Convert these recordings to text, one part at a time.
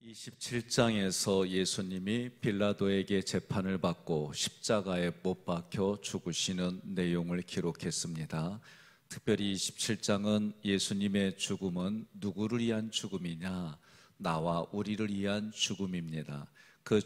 27장에서 예수님이 빌라도에게 재판을 받고 십자가에 못 박혀 죽으시는 내용을 기록했습니다. 특별히 27장은 예수님의 죽음은 누구를 위한 죽음이냐? 나와 우리를 위한 죽음입니다. 그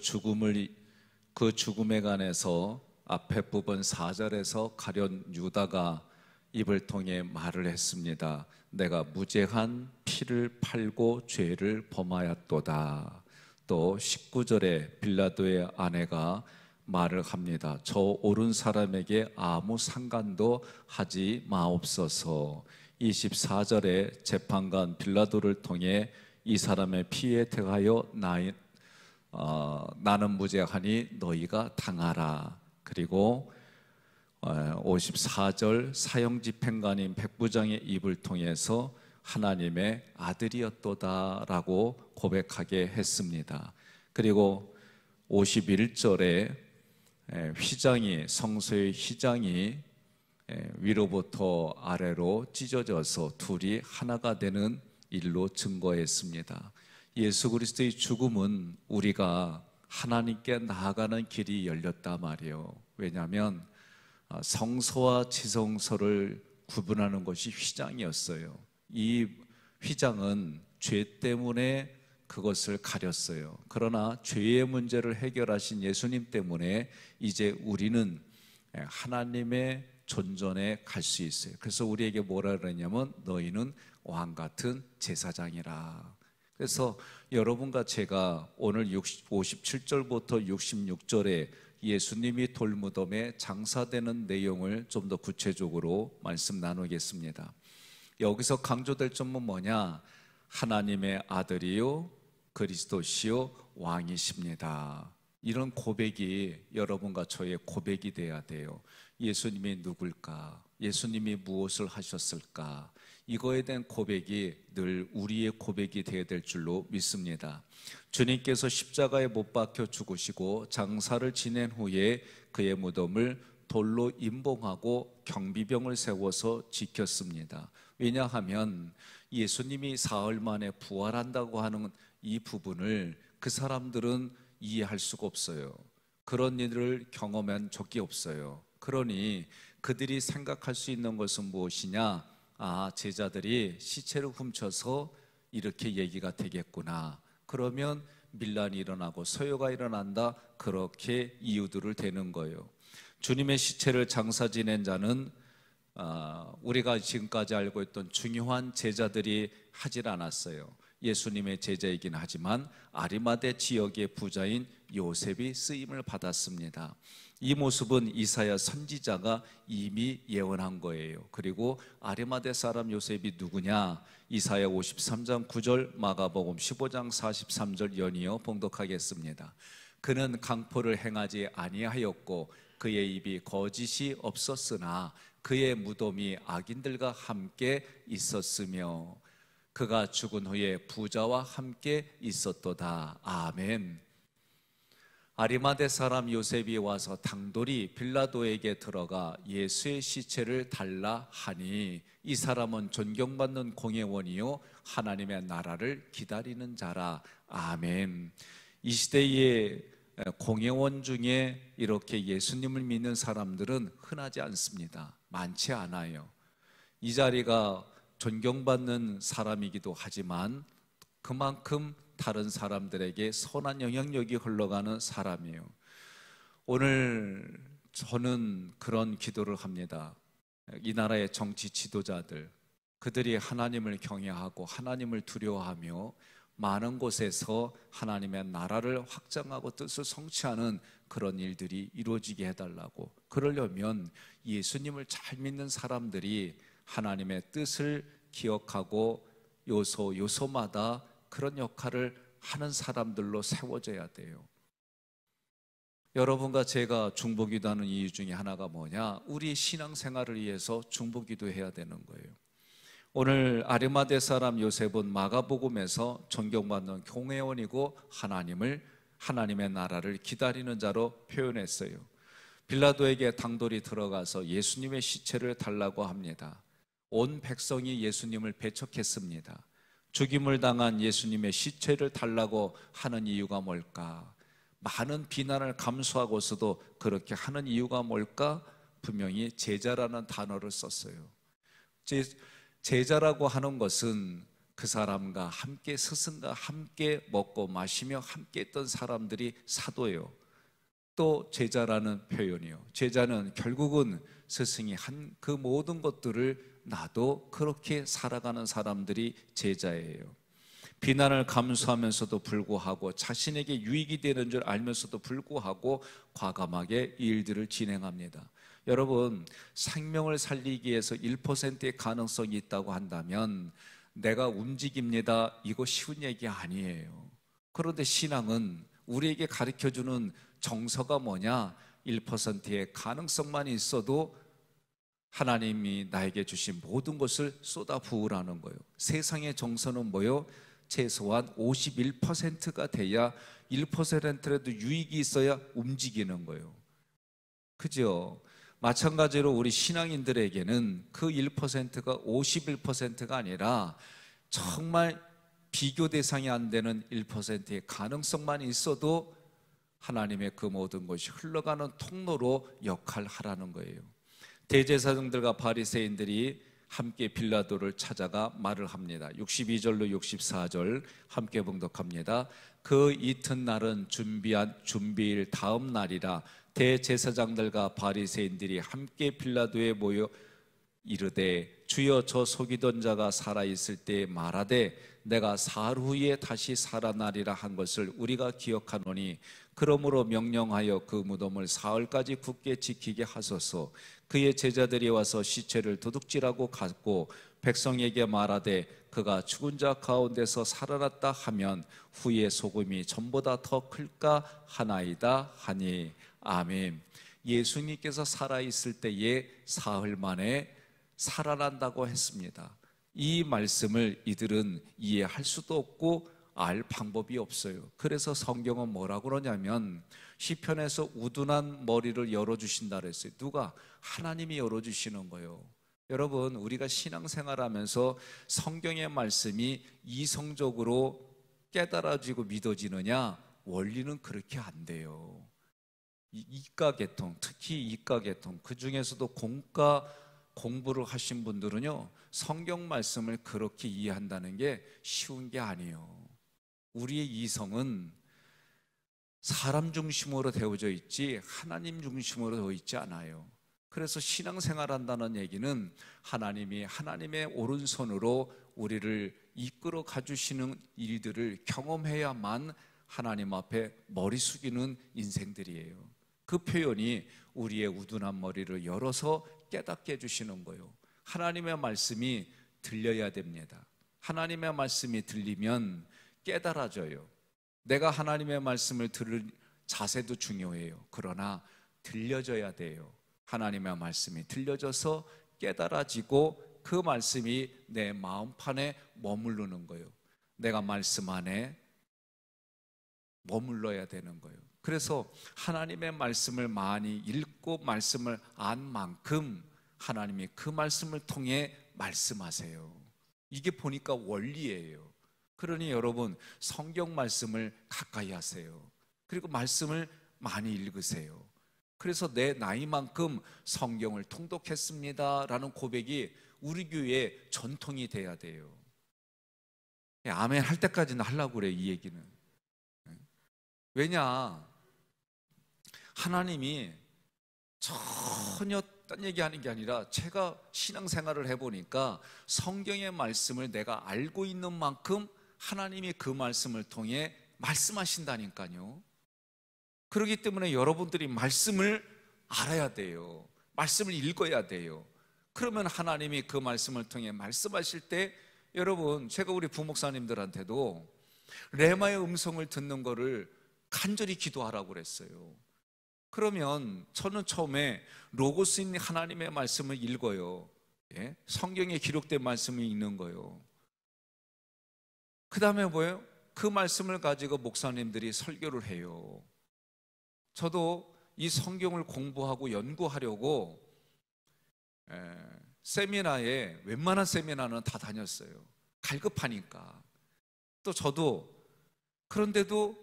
죽음에 관해서 앞에 부분 4절에서 가룟 유다가 입을 통해 말을 했습니다. 내가 무죄한 피를 팔고 죄를 범하였도다. 또 19절에 빌라도의 아내가 말을 합니다. 저 옳은 사람에게 아무 상관도 하지 마옵소서. 24절에 재판관 빌라도를 통해 이 사람의 피에 대하여 나는 무죄하니 너희가 당하라. 그리고 54절 사형집행관인 백부장의 입을 통해서 하나님의 아들이었도다라고 고백하게 했습니다. 그리고 51절에 성소의 휘장이 위로부터 아래로 찢어져서 둘이 하나가 되는 일로 증거했습니다. 예수 그리스도의 죽음은 우리가 하나님께 나아가는 길이 열렸단 말이에요. 왜냐하면 성소와 지성소를 구분하는 것이 휘장이었어요. 이 휘장은 죄 때문에 그것을 가렸어요. 그러나 죄의 문제를 해결하신 예수님 때문에 이제 우리는 하나님의 존전에 갈 수 있어요. 그래서 우리에게 뭐라 그러냐면 너희는 왕같은 제사장이라. 그래서 여러분과 제가 오늘 57절부터 66절에 예수님이 돌무덤에 장사되는 내용을 좀 더 구체적으로 말씀 나누겠습니다. 여기서 강조될 점은 뭐냐? 하나님의 아들이요 그리스도시요 왕이십니다. 이런 고백이 여러분과 저의 고백이 돼야 돼요. 예수님이 누굴까? 예수님이 무엇을 하셨을까? 이거에 대한 고백이 늘 우리의 고백이 되어야 될 줄로 믿습니다. 주님께서 십자가에 못 박혀 죽으시고 장사를 지낸 후에 그의 무덤을 돌로 임봉하고 경비병을 세워서 지켰습니다. 왜냐하면 예수님이 사흘 만에 부활한다고 하는 이 부분을 그 사람들은 이해할 수가 없어요. 그런 일을 경험한 적이 없어요. 그러니 그들이 생각할 수 있는 것은 무엇이냐? 제자들이 시체를 훔쳐서 이렇게 얘기가 되겠구나. 그러면 밀란이 일어나고 서요가 일어난다. 그렇게 이유들을 대는 거예요. 주님의 시체를 장사 지낸 자는 우리가 지금까지 알고 있던 중요한 제자들이 하질 않았어요. 예수님의 제자이긴 하지만 아리마대 지역의 부자인 요셉이 쓰임을 받았습니다. 이 모습은 이사야 선지자가 이미 예언한 거예요. 그리고 아리마대 사람 요셉이 누구냐? 이사야 53장 9절, 마가복음 15장 43절 연이어 봉독하겠습니다. 그는 강포를 행하지 아니하였고 그의 입이 거짓이 없었으나 그의 무덤이 악인들과 함께 있었으며 그가 죽은 후에 부자와 함께 있었도다. 아멘. 아리마대 사람 요셉이 와서 당돌이 빌라도에게 들어가 예수의 시체를 달라 하니 이 사람은 존경받는 공회원이요 하나님의 나라를 기다리는 자라. 아멘. 이 시대의 공회원 중에 이렇게 예수님을 믿는 사람들은 흔하지 않습니다. 많지 않아요. 이 자리가 존경받는 사람이기도 하지만 그만큼 다른 사람들에게 선한 영향력이 흘러가는 사람이에요. 오늘 저는 그런 기도를 합니다. 이 나라의 정치 지도자들, 그들이 하나님을 경외하고 하나님을 두려워하며 많은 곳에서 하나님의 나라를 확장하고 뜻을 성취하는 그런 일들이 이루어지게 해달라고. 그러려면 예수님을 잘 믿는 사람들이 하나님의 뜻을 기억하고 요소마다 그런 역할을 하는 사람들로 세워져야 돼요. 여러분과 제가 중보기도하는 이유 중에 하나가 뭐냐? 우리 신앙생활을 위해서 중보기도해야 되는 거예요. 오늘 아리마대 사람 요셉은 마가복음에서 존경받는 공회원이고 하나님의 나라를 기다리는 자로 표현했어요. 빌라도에게 당돌이 들어가서 예수님의 시체를 달라고 합니다. 온 백성이 예수님을 배척했습니다. 죽임을 당한 예수님의 시체를 달라고 하는 이유가 뭘까? 많은 비난을 감수하고서도 그렇게 하는 이유가 뭘까? 분명히 제자라는 단어를 썼어요. 제자라고 하는 것은 그 사람과 함께, 스승과 함께 먹고 마시며 함께 했던 사람들이 사도예요. 또 제자라는 표현이요, 제자는 결국은 스승이 한 그 모든 것들을 나도 그렇게 살아가는 사람들이 제자예요. 비난을 감수하면서도 불구하고, 자신에게 유익이 되는 줄 알면서도 불구하고 과감하게 이 일들을 진행합니다. 여러분, 생명을 살리기 위해서 1%의 가능성이 있다고 한다면 내가 움직입니다, 이거 쉬운 얘기 아니에요. 그런데 신앙은 우리에게 가르쳐주는 정서가 뭐냐? 1%의 가능성만 있어도 하나님이 나에게 주신 모든 것을 쏟아 부으라는 거예요. 세상의 정서는 뭐요? 최소한 51%가 돼야, 1%라도 유익이 있어야 움직이는 거예요. 그죠? 마찬가지로 우리 신앙인들에게는 그 1%가 51%가 아니라 정말 비교 대상이 안 되는 1%의 가능성만 있어도 하나님의 그 모든 것이 흘러가는 통로로 역할하라는 거예요. 대제사장들과 바리새인들이 함께 빌라도를 찾아가 말을 합니다. 62절로 64절 함께 봉독합니다. 그 이튿날은 준비일 다음 날이라. 대제사장들과 바리새인들이 함께 빌라도에 모여 이르되, 주여, 저 속이던 자가 살아있을 때 말하되 내가 사흘 후에 다시 살아나리라 한 것을 우리가 기억하노니, 그러므로 명령하여 그 무덤을 사흘까지 굳게 지키게 하소서. 그의 제자들이 와서 시체를 도둑질하고 갔고 백성에게 말하되 그가 죽은 자 가운데서 살아났다 하면 후에 소금이 전보다 더 클까 하나이다 하니. 아멘. 예수님께서 살아있을 때에 사흘 만에 살아난다고 했습니다. 이 말씀을 이들은 이해할 수도 없고 알 방법이 없어요. 그래서 성경은 뭐라고 그러냐면, 시편에서 우둔한 머리를 열어주신다 그랬어요. 누가? 하나님이 열어주시는 거예요. 여러분, 우리가 신앙생활하면서 성경의 말씀이 이성적으로 깨달아지고 믿어지느냐? 원리는 그렇게 안 돼요. 이과계통, 특히 이과계통, 그 중에서도 공과 공부를 하신 분들은요, 성경 말씀을 그렇게 이해한다는 게 쉬운 게 아니에요. 우리의 이성은 사람 중심으로 되어져 있지 하나님 중심으로 되어 있지 않아요. 그래서 신앙생활 한다는 얘기는 하나님이 하나님의 오른손으로 우리를 이끌어 가주시는 일들을 경험해야만 하나님 앞에 머리 숙이는 인생들이에요. 그 표현이 우리의 우둔한 머리를 열어서 깨닫게 해주시는 거예요. 하나님의 말씀이 들려야 됩니다. 하나님의 말씀이 들리면 깨달아져요. 내가 하나님의 말씀을 들을 자세도 중요해요. 그러나 들려져야 돼요. 하나님의 말씀이 들려져서 깨달아지고 그 말씀이 내 마음판에 머무르는 거예요. 내가 말씀 안에 머물러야 되는 거예요. 그래서 하나님의 말씀을 많이 읽고 말씀을 안 만큼 하나님이 그 말씀을 통해 말씀하세요. 이게 보니까 원리예요. 그러니 여러분, 성경 말씀을 가까이 하세요. 그리고 말씀을 많이 읽으세요. 그래서 내 나이만큼 성경을 통독했습니다 라는 고백이 우리 교회의 전통이 돼야 돼요. 아멘 할 때까지는 하려고 그래, 이 얘기는. 왜냐, 하나님이 전혀 딴 얘기하는 게 아니라, 제가 신앙생활을 해보니까 성경의 말씀을 내가 알고 있는 만큼 하나님이 그 말씀을 통해 말씀하신다니까요. 그렇기 때문에 여러분들이 말씀을 알아야 돼요. 말씀을 읽어야 돼요. 그러면 하나님이 그 말씀을 통해 말씀하실 때, 여러분, 제가 우리 부목사님들한테도 레마의 음성을 듣는 거를 간절히 기도하라고 그랬어요. 그러면 저는 처음에 로고스인 하나님의 말씀을 읽어요. 예? 성경에 기록된 말씀을 읽는 거예요. 그 다음에 뭐예요? 그 말씀을 가지고 목사님들이 설교를 해요. 저도 이 성경을 공부하고 연구하려고 세미나에, 웬만한 세미나는 다 다녔어요. 갈급하니까. 또 저도 그런데도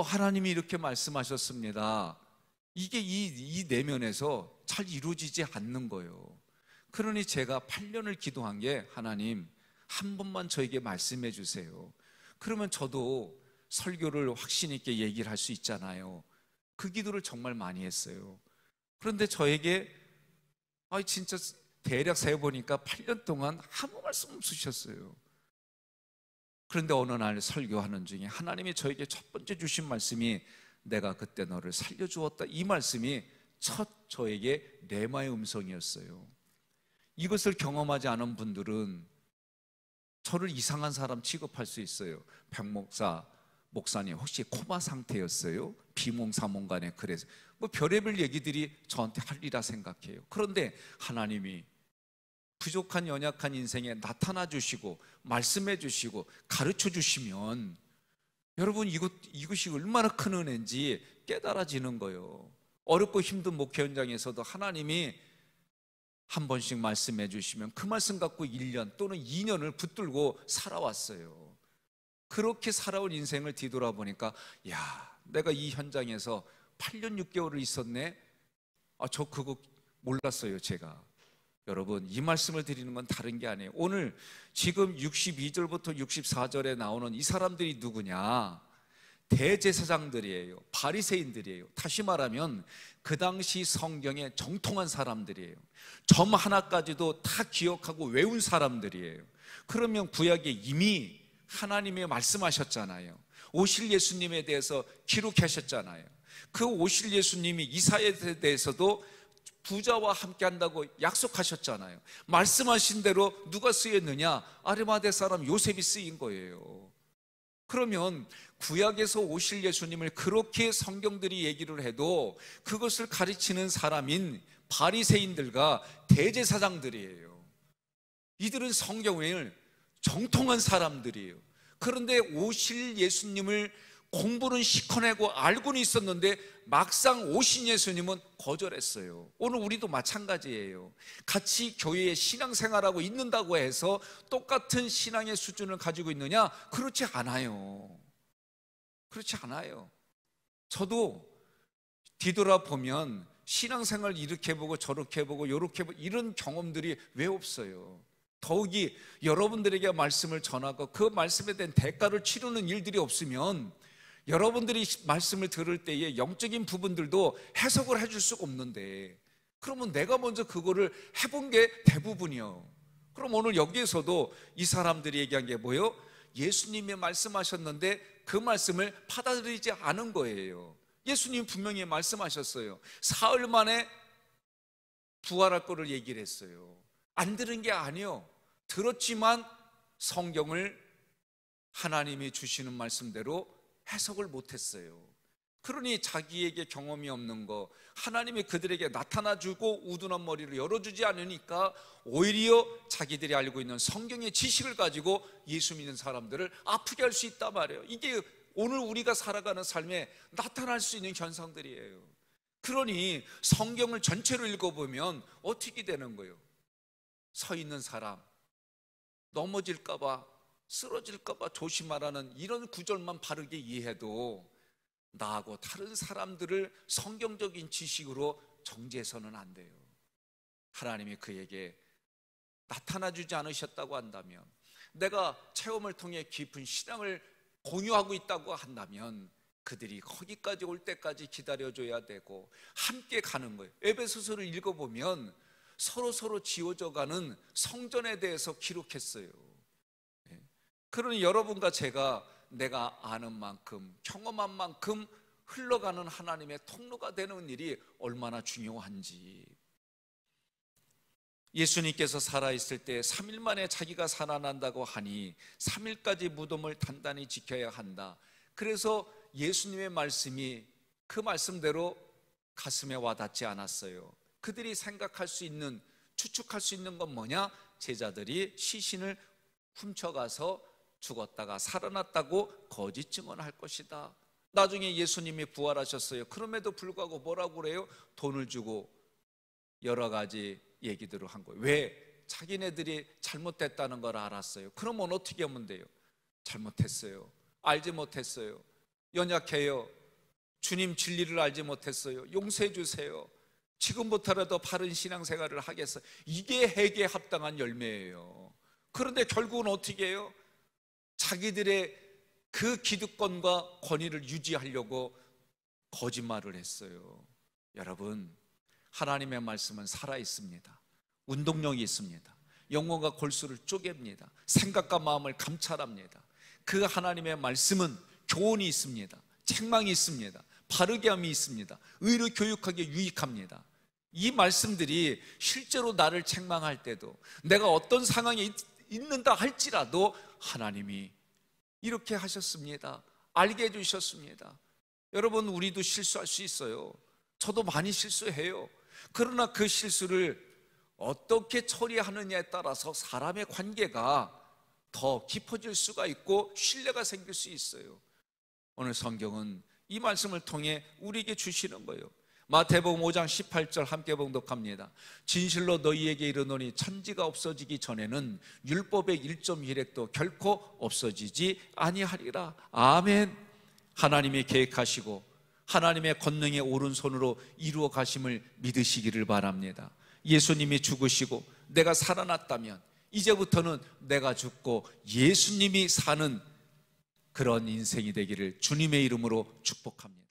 하나님이 이렇게 말씀하셨습니다. 이게 이 내면에서 잘 이루어지지 않는 거예요. 그러니 제가 8년을 기도한 게, 하나님 한 번만 저에게 말씀해 주세요. 그러면 저도 설교를 확신 있게 얘기를 할 수 있잖아요. 그 기도를 정말 많이 했어요. 그런데 저에게 진짜 대략 세어보니까 8년 동안 아무 말씀 없으셨어요. 그런데 어느 날 설교하는 중에 하나님이 저에게 첫 번째 주신 말씀이, 내가 그때 너를 살려주었다, 이 말씀이 첫 저에게 레마의 음성이었어요. 이것을 경험하지 않은 분들은 저를 이상한 사람 취급할 수 있어요. 목사님 혹시 코마 상태였어요? 비몽사몽간에 그래서 별의별 얘기들이 저한테 하리라 생각해요. 그런데 하나님이 부족한 연약한 인생에 나타나 주시고 말씀해 주시고 가르쳐 주시면 여러분 이것이 얼마나 큰 은혜인지 깨달아지는 거예요. 어렵고 힘든 목회 현장에서도 하나님이 한 번씩 말씀해 주시면 그 말씀 갖고 1년 또는 2년을 붙들고 살아왔어요. 그렇게 살아온 인생을 뒤돌아보니까, 내가 이 현장에서 8년 6개월을 있었네. 저 그거 몰랐어요, 제가. 여러분, 이 말씀을 드리는 건 다른 게 아니에요. 오늘 지금 62절부터 64절에 나오는 이 사람들이 누구냐? 대제사장들이에요. 바리새인들이에요. 다시 말하면 그 당시 성경에 정통한 사람들이에요. 점 하나까지도 다 기억하고 외운 사람들이에요. 그러면 구약에 이미 하나님이 말씀하셨잖아요. 오실 예수님에 대해서 기록하셨잖아요. 그 오실 예수님이 이사야에 대해서도 부자와 함께 한다고 약속하셨잖아요. 말씀하신 대로 누가 쓰였느냐? 아리마대 사람 요셉이 쓰인 거예요. 그러면 구약에서 오실 예수님을 그렇게 성경들이 얘기를 해도 그것을 가르치는 사람인 바리새인들과 대제사장들이에요. 이들은 성경을 정통한 사람들이에요. 그런데 오실 예수님을 공부는 시커내고 알고는 있었는데 막상 오신 예수님은 거절했어요. 오늘 우리도 마찬가지예요. 같이 교회에 신앙생활하고 있는다고 해서 똑같은 신앙의 수준을 가지고 있느냐? 그렇지 않아요. 그렇지 않아요. 저도 뒤돌아보면 신앙생활 이렇게 보고 저렇게 보고 이렇게 보고 이런 경험들이 왜 없어요? 더욱이 여러분들에게 말씀을 전하고 그 말씀에 대한 대가를 치르는 일들이 없으면 여러분들이 말씀을 들을 때에 영적인 부분들도 해석을 해줄 수가 없는데, 그러면 내가 먼저 그거를 해본 게 대부분이요. 그럼 오늘 여기에서도 이 사람들이 얘기한 게 뭐예요? 예수님이 말씀하셨는데 그 말씀을 받아들이지 않은 거예요. 예수님 분명히 말씀하셨어요. 사흘 만에 부활할 거를 얘기를 했어요. 안 들은 게 아니요, 들었지만 성경을 하나님이 주시는 말씀대로 해석을 못했어요. 그러니 자기에게 경험이 없는 거, 하나님이 그들에게 나타나주고 우둔한 머리를 열어주지 않으니까 오히려 자기들이 알고 있는 성경의 지식을 가지고 예수 믿는 사람들을 아프게 할 수 있단 말이에요. 이게 오늘 우리가 살아가는 삶에 나타날 수 있는 현상들이에요. 그러니 성경을 전체로 읽어보면 어떻게 되는 거예요? 서 있는 사람 넘어질까봐 쓰러질까봐 조심하라는 이런 구절만 바르게 이해해도 나하고 다른 사람들을 성경적인 지식으로 정죄해서는 안 돼요. 하나님이 그에게 나타나주지 않으셨다고 한다면, 내가 체험을 통해 깊은 신앙을 공유하고 있다고 한다면 그들이 거기까지 올 때까지 기다려줘야 되고 함께 가는 거예요. 에베소서를 읽어보면 서로 지워져가는 성전에 대해서 기록했어요. 그러니 여러분과 제가 내가 아는 만큼 경험한 만큼 흘러가는 하나님의 통로가 되는 일이 얼마나 중요한지. 예수님께서 살아있을 때 3일 만에 자기가 살아난다고 하니 3일까지 무덤을 단단히 지켜야 한다. 그래서 예수님의 말씀이 그 말씀대로 가슴에 와닿지 않았어요. 그들이 생각할 수 있는, 추측할 수 있는 건 뭐냐? 제자들이 시신을 훔쳐가서 죽었다가 살아났다고 거짓 증언할 것이다. 나중에 예수님이 부활하셨어요. 그럼에도 불구하고 뭐라고 그래요? 돈을 주고 여러 가지 얘기들을 한 거예요. 왜? 자기네들이 잘못됐다는 걸 알았어요. 그러면 어떻게 하면 돼요? 잘못했어요. 알지 못했어요. 연약해요. 주님 진리를 알지 못했어요. 용서해 주세요. 지금부터라도 바른 신앙생활을 하겠어요. 이게 회개에 합당한 열매예요. 그런데 결국은 어떻게 해요? 자기들의 그 기득권과 권위를 유지하려고 거짓말을 했어요. 여러분, 하나님의 말씀은 살아있습니다. 운동력이 있습니다. 영혼과 골수를 쪼갭니다. 생각과 마음을 감찰합니다. 그 하나님의 말씀은 교훈이 있습니다. 책망이 있습니다. 바르게 함이 있습니다. 의로 교육하기에 유익합니다. 이 말씀들이 실제로 나를 책망할 때도, 내가 어떤 상황에 있는다 할지라도 하나님이 이렇게 하셨습니다. 알게 해주셨습니다. 여러분, 우리도 실수할 수 있어요. 저도 많이 실수해요. 그러나 그 실수를 어떻게 처리하느냐에 따라서 사람의 관계가 더 깊어질 수가 있고 신뢰가 생길 수 있어요. 오늘 성경은 이 말씀을 통해 우리에게 주시는 거예요. 마태복음 5장 18절 함께 봉독합니다. 진실로 너희에게 이르노니 천지가 없어지기 전에는 율법의 1.1획도 결코 없어지지 아니하리라. 아멘. 하나님이 계획하시고 하나님의 권능의 오른손으로 이루어 가심을 믿으시기를 바랍니다. 예수님이 죽으시고 내가 살아났다면 이제부터는 내가 죽고 예수님이 사는 그런 인생이 되기를 주님의 이름으로 축복합니다.